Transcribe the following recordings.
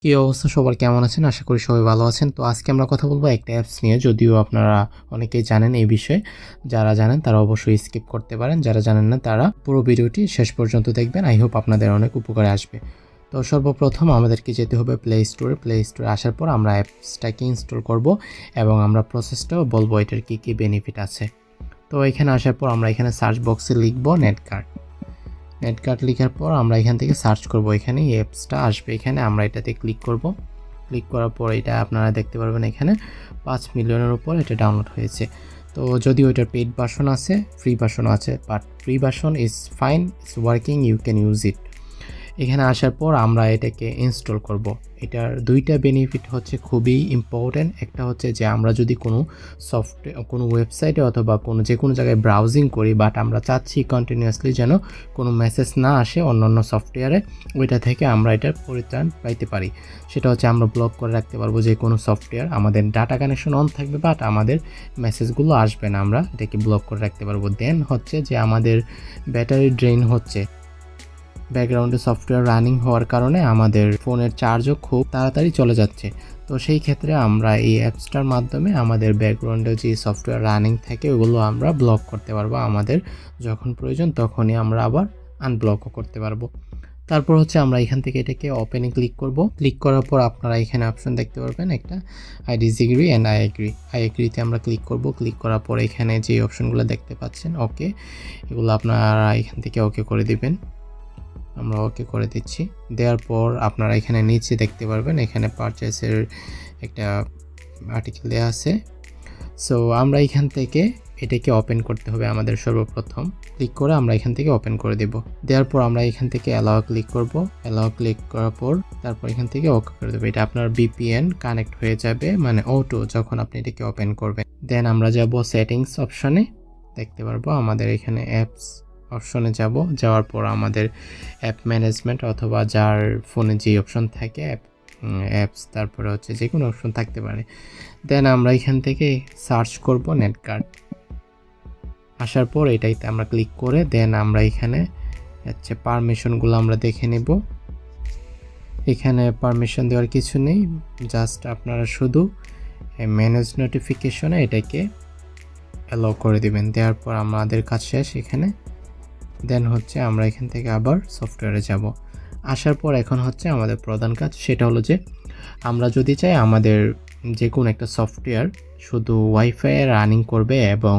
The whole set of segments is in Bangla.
কি অবস্থা সবার, কেমন আছেন? আশা করি সবাই ভালো আছেন। তো আজকে আমরা কথা বলবো একটা অ্যাপস নিয়ে। যদিও আপনারা অনেকেই জানেন এই বিষয়ে। যারা জানেন তারা অবশ্যই স্কিপ করতে পারেন, যারা জানেন না তারা পুরো ভিডিওটি শেষ পর্যন্ত দেখবেন। আই হোপ আপনাদের অনেক উপকারে আসবে। তো সর্বপ্রথম আমাদেরকে যেতে হবে প্লে স্টোরে আসার পর আমরা অ্যাপসটাকে ইনস্টল করব এবং আমরা প্রসেসটাও বলবো এটার কী কী বেনিফিট আছে। তো এখানে আসার পর আমরা এখানে সার্চ বক্সে লিখব নেটগার্ড লেখার পর আমরা এখান থেকে সার্চ করব। এখানে এই অ্যাপসটা আসবে, এখানে আমরা এটাতে ক্লিক করব। ক্লিক করার পর এটা আপনারা দেখতে পারবেন এখানে 5 মিলিয়নের উপর এটা ডাউনলোড হয়েছে। তো যদিও এটার পেইড ভার্সন আছে, ফ্রি ভার্সন আছে, but free version is fine, it's working, you can use it. এখানে আসার পর আমরা এটাকে ইনস্টল করব। এটার দুইটা বেনিফিট হচ্ছে খুবই ইম্পর্টেন্ট। একটা হচ্ছে যে আমরা যদি কোনো সফটওয়্যার, কোনো ওয়েবসাইটে অথবা যে কোনো জায়গায় ব্রাউজিং করি, বাট আমরা চাচ্ছি কন্টিনিউয়াসলি যেন কোনো মেসেজ না আসে অন্য সফটওয়্যারে, ওইটা থেকে আমরা এটার পরিত্রাণ পাইতে পারি। সেটা হচ্ছে আমরা ব্লক করে রাখতে পারবো যে কোনো সফটওয়্যার, আমাদের ডাটা কানেকশন অন থাকবে বাট আমাদের মেসেজগুলো আসবে না, আমরা এটাকে ব্লক করে রাখতে পারবো। দেন হচ্ছে যে আমাদের ব্যাটারি ড্রেন হচ্ছে, ব্যাকগ্রাউন্ডে সফটওয়্যার রানিং হওয়ার কারণে আমাদের ফোনের চার্জও খুব তাড়াতাড়ি চলে যাচ্ছে। তো সেই ক্ষেত্রে আমরা এই অ্যাপসটার মাধ্যমে আমাদের ব্যাকগ্রাউন্ডে যে সফটওয়্যার রানিং থাকে ওগুলো আমরা ব্লক করতে পারবো। আমাদের যখন প্রয়োজন তখনই আমরা আবার আনব্লকও করতে পারবো। তারপর হচ্ছে আমরা এখান থেকে এটাকে ওপেনে ক্লিক করব। ক্লিক করার পর আপনারা এখানে অপশন দেখতে পারবেন একটা আই ডিসএগ্রি অ্যান্ড আই এগ্রিতে আমরা ক্লিক করব। ক্লিক করার পর এখানে যে অপশনগুলো দেখতে পাচ্ছেন ওকে, এগুলো আপনারা এখান থেকে ওকে করে দিবেন। আমরা ওকে করে দিচ্ছি। দেওয়ার পর আপনারা এখানে নিচে দেখতে পারবেন এখানে পারচেসের একটা আর্টিকেল দেওয়া আছে। সো আমরা এখান থেকে এটাকে ওপেন করতে হবে আমাদের। সর্বপ্রথম ক্লিক করে আমরা এখান থেকে ওপেন করে দেব। দেওয়ার পর আমরা এখান থেকে অ্যালাউ ক্লিক করব। অ্যালাউ ক্লিক করার পর তারপর এখান থেকে ওকে করে দেবো। এটা আপনার বিপিএন কানেক্ট হয়ে যাবে, মানে অটো, যখন আপনি এটাকে ওপেন করবেন। দেন আমরা যাব সেটিংস অপশনে, দেখতে পারবো আমাদের এখানে অ্যাপস অপশনে যাওয়ার পর আমাদের অ্যাপ ম্যানেজমেন্ট অথবা যার ফোনে যে অপশন থাকে অ্যাপস, তারপরে হচ্ছে যে কোনো অপশন থাকতে পারে। দেন আমরা এখান থেকে সার্চ করব নেটগার্ড। আসার পর এটাইতে আমরা ক্লিক করে দেন আমরা এখানে হচ্ছে পারমিশনগুলো আমরা দেখে নেব। এখানে পারমিশন দেওয়ার কিছু নেই, জাস্ট আপনারা শুধু ম্যানেজ নোটিফিকেশনে এটাকে অ্যালাউ করে দিবেন। দেওয়ার পর আমাদের কাজ শেষ এখানে। দেন হচ্ছে আমরা এখান থেকে আবার সফটওয়্যারে যাব। আসার পর এখন হচ্ছে আমাদের প্রধান কাজ, সেটা হলো যে আমরা যদি চাই আমাদের যে কোনো একটা সফটওয়্যার শুধু ওয়াইফাই রানিং করবে এবং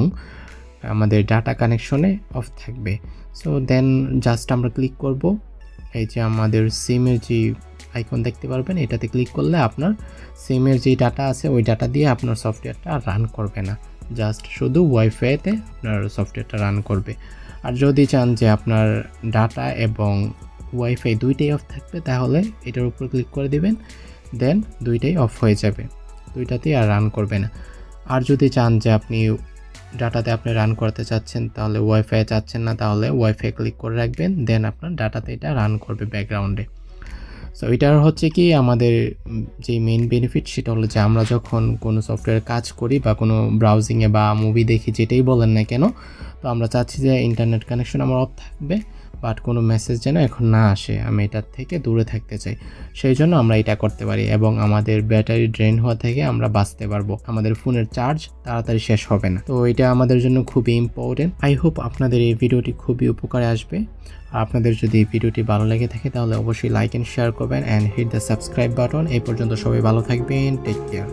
আমাদের ডাটা কানেকশনে অফ থাকবে। সো দেন জাস্ট আমরা ক্লিক করব। এই যে আমাদের সিমের যে আইকন দেখতে পারবেন, এটাতে ক্লিক করলে আপনার সিমের যে ডাটা আছে ওই ডাটা দিয়ে আপনার সফটওয়্যারটা রান করবে না, জাস্ট শুধু ওয়াইফাইতে আপনার সফটওয়্যারটা রান করবে। আর যদি চান যে আপনার ডাটা এবং ওয়াইফাই দুইটাই অফ থাকবে তাহলে এটার উপর ক্লিক করে দিবেন। দেন দুইটাই অফ হয়ে যাবে, দুইটাতেই আর রান করবে না। আর যদি চান যে আপনি ডাটাতে আপনি রান করতে চাচ্ছেন তাহলে ওয়াইফাই চাচ্ছেন না, তাহলে ওয়াইফাই ক্লিক করে রাখবেন। দেন আপনার ডাটাতে এটা রান করবে ব্যাকগ্রাউন্ডে। সো এটার হচ্ছে কি আমাদের যে মেইন বেনিফিট সেটা হলো যে আমরা যখন কোনো সফটওয়্যার কাজ করি বা কোনো ব্রাউজিংয়ে বা মুভি দেখি, যেটাই বলেন না কেন, তো আমরা চাচ্ছি যে ইন্টারনেট কানেকশন আমার অফ থাকবে বাট কোনো মেসেজ যেন এখন না আসে, আমি এটার থেকে দূরে থাকতে চাই। সেই জন্য আমরা এটা করতে পারি এবং আমাদের ব্যাটারি ড্রেন হওয়া থেকে আমরা বাঁচতে পারবো, আমাদের ফোনের চার্জ তাড়াতাড়ি শেষ হবে না। তো এটা আমাদের জন্য খুবই ইম্পর্টেন্ট। আই হোপ আপনাদের এই ভিডিওটি খুবই উপকারে আসবে। আর আপনাদের যদি এই ভিডিওটি ভালো লেগে থাকে তাহলে অবশ্যই লাইক অ্যান্ড শেয়ার করবেন and hit the subscribe button. এই পর্যন্ত সবাই ভালো থাকবেন, টেক কেয়ার।